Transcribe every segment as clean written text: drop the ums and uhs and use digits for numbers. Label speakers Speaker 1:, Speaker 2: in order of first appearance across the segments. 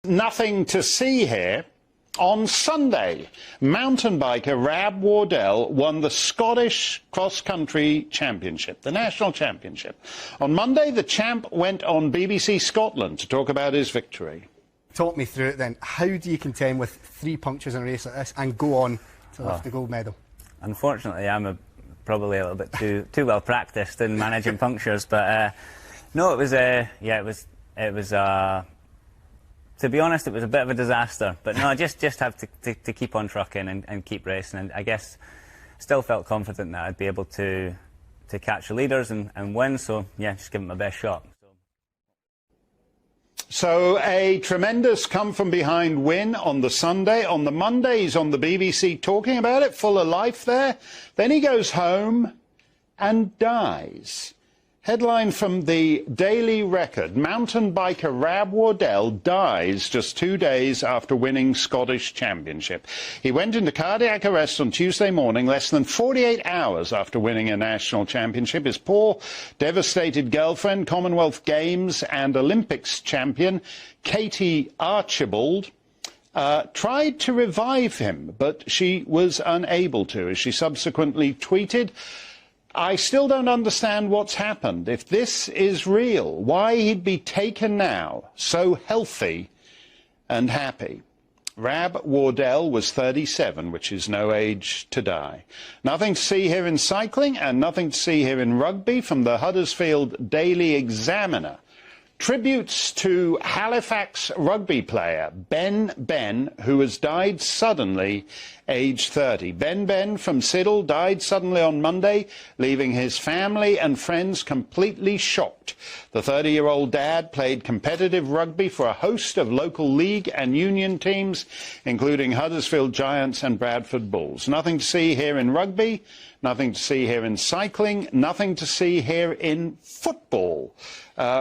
Speaker 1: Nothing to see here. On Sunday, mountain biker Rab Wardell won the Scottish cross-country championship, the national championship. On Monday, the champ went on BBC Scotland to talk about his victory.
Speaker 2: Talk me through it then. How do you contend with 3 punctures in a race like this and go on to lift the gold medal?
Speaker 3: Unfortunately, I'm probably a little bit too well practiced in managing punctures, but no, it was to be honest, it was a bit of a disaster. But no, just have to keep on trucking and keep racing. And I guess still felt confident that I'd be able to catch the leaders and win. So yeah, just give it my best shot.
Speaker 1: So a tremendous come-from-behind win on the Sunday. On the Monday, he's on the BBC talking about it, full of life there. Then he goes home and dies. Headline from the Daily Record, mountain biker Rab Wardell dies just 2 days after winning Scottish Championship. He went into cardiac arrest on Tuesday morning, less than 48 hours after winning a national championship. His poor, devastated girlfriend, Commonwealth Games and Olympics champion Katie Archibald, tried to revive him, but she was unable to, as she subsequently tweeted, "I still don't understand what's happened. If this is real, why he'd be taken now, so healthy and happy." Rab Wardell was 37, which is no age to die. Nothing to see here in cycling and nothing to see here in rugby. From the Huddersfield Daily Examiner, tributes to Halifax rugby player Ben Ben, who has died suddenly, aged 30. Ben Ben from Siddle died suddenly on Monday, leaving his family and friends completely shocked. The 30-year-old dad played competitive rugby for a host of local league and union teams, including Huddersfield Giants and Bradford Bulls. Nothing to see here in rugby, nothing to see here in cycling, nothing to see here in football.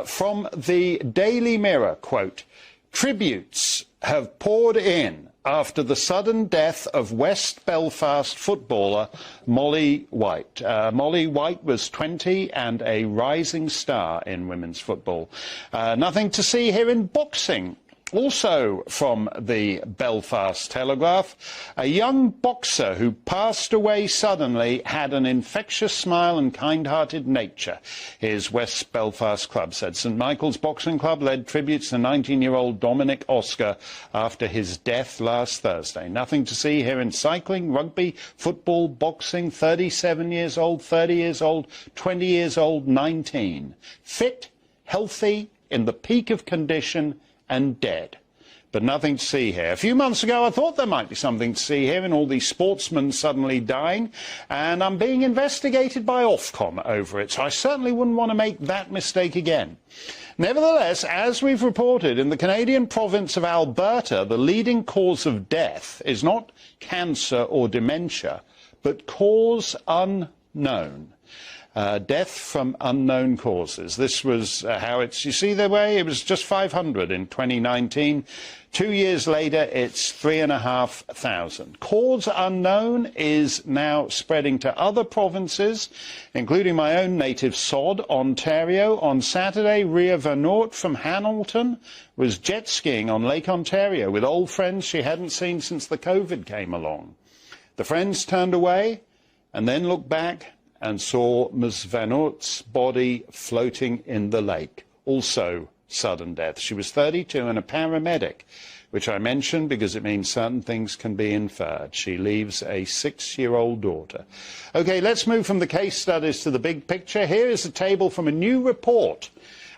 Speaker 1: From the Daily Mirror, quote, "Tributes have poured in after the sudden death of West Belfast footballer Molly White." Molly White was 20 and a rising star in women's football. Nothing to see here in boxing. Also from the Belfast Telegraph, a young boxer who passed away suddenly had an infectious smile and kind-hearted nature, his West Belfast club said. St Michael's Boxing Club led tributes to 19-year-old Dominic Oscar after his death last Thursday. Nothing to see here in cycling, rugby, football, boxing, 37 years old, 30 years old, 20 years old, 19. Fit, healthy, in the peak of condition, and dead. But nothing to see here. A few months ago, I thought there might be something to see here in all these sportsmen suddenly dying, and I'm being investigated by Ofcom over it, so I certainly wouldn't want to make that mistake again. Nevertheless, as we've reported, in the Canadian province of Alberta, the leading cause of death is not cancer or dementia, but cause unknown. Death from unknown causes. This was how it's, you see the way, it was just 500 in 2019. 2 years later, it's 3,500. Cause unknown is now spreading to other provinces, including my own native sod, Ontario. On Saturday, Ria Vernort from Hamilton was jet skiing on Lake Ontario with old friends she hadn't seen since the COVID came along. The friends turned away and then looked back and saw Ms. Vanort's body floating in the lake. Also sudden death. She was 32 and a paramedic, which I mention because it means certain things can be inferred. She leaves a 6-year-old daughter. OK, let's move from the case studies to the big picture. Here is a table from a new report.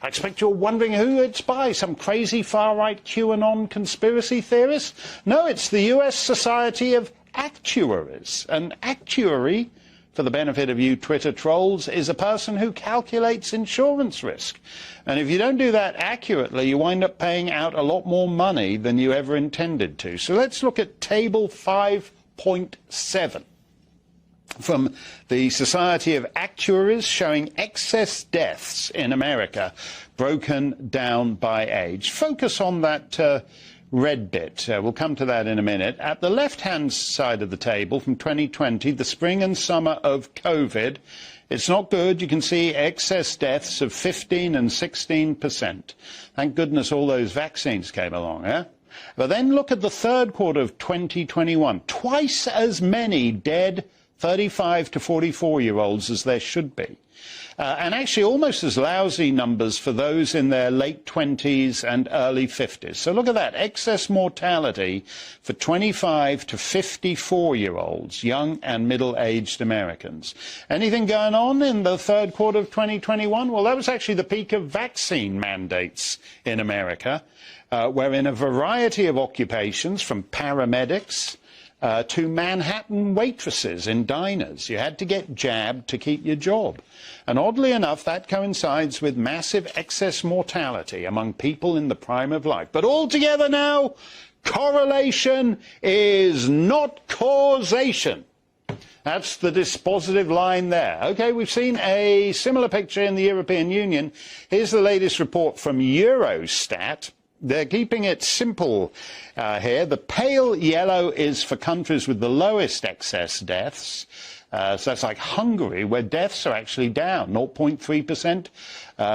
Speaker 1: I expect you're wondering who it's by, some crazy far-right QAnon conspiracy theorist? No, it's the US Society of Actuaries. An actuary, for the benefit of you Twitter trolls, is a person who calculates insurance risk. And if you don't do that accurately, you wind up paying out a lot more money than you ever intended to. So let's look at table 5.7 from the Society of Actuaries, showing excess deaths in America broken down by age. Focus on that red bit. We'll come to that in a minute. At the left-hand side of the table from 2020, the spring and summer of COVID, it's not good. You can see excess deaths of 15 and 16%. Thank goodness all those vaccines came along, eh? But then look at the third quarter of 2021. Twice as many dead 35 to 44-year-olds as there should be. And actually almost as lousy numbers for those in their late 20s and early 50s. So look at that, excess mortality for 25 to 54-year-olds, young and middle-aged Americans. Anything going on in the third quarter of 2021? Well, that was actually the peak of vaccine mandates in America, where in a variety of occupations, from paramedics to Manhattan waitresses in diners, you had to get jabbed to keep your job. And oddly enough, that coincides with massive excess mortality among people in the prime of life. But altogether now, correlation is not causation. That's the dispositive line there. Okay, we've seen a similar picture in the European Union. Here's the latest report from Eurostat. They're keeping it simple here. The pale yellow is for countries with the lowest excess deaths. So that's like Hungary, where deaths are actually down 0.3%.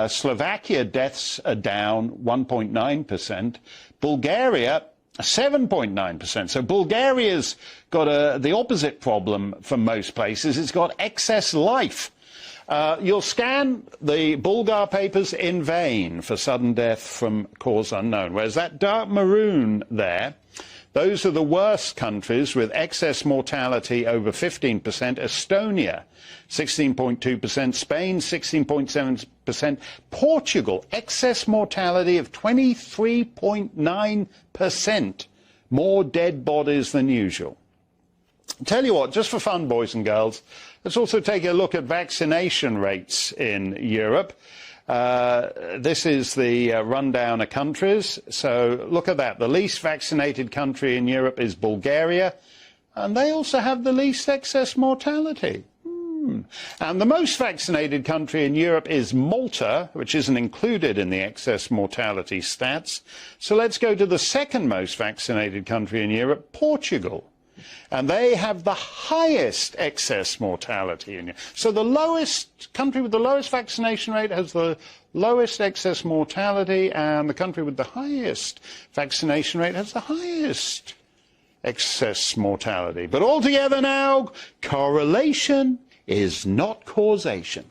Speaker 1: Slovakia, deaths are down 1.9%. Bulgaria, 7.9%. So Bulgaria's got the opposite problem from most places. It's got excess life. You'll scan the Bulgar papers in vain for sudden death from cause unknown, whereas that dark maroon there, those are the worst countries with excess mortality over 15%. Estonia, 16.2%. Spain, 16.7%. Portugal, excess mortality of 23.9%. More dead bodies than usual. Tell you what, just for fun, boys and girls, let's also take a look at vaccination rates in Europe. This is the rundown of countries. So look at that. The least vaccinated country in Europe is Bulgaria, and they also have the least excess mortality. And the most vaccinated country in Europe is Malta, which isn't included in the excess mortality stats. So let's go to the second most vaccinated country in Europe, Portugal. And they have the highest excess mortality in Europe. So the lowest country with the lowest vaccination rate has the lowest excess mortality, and the country with the highest vaccination rate has the highest excess mortality. But altogether now, correlation is not causation.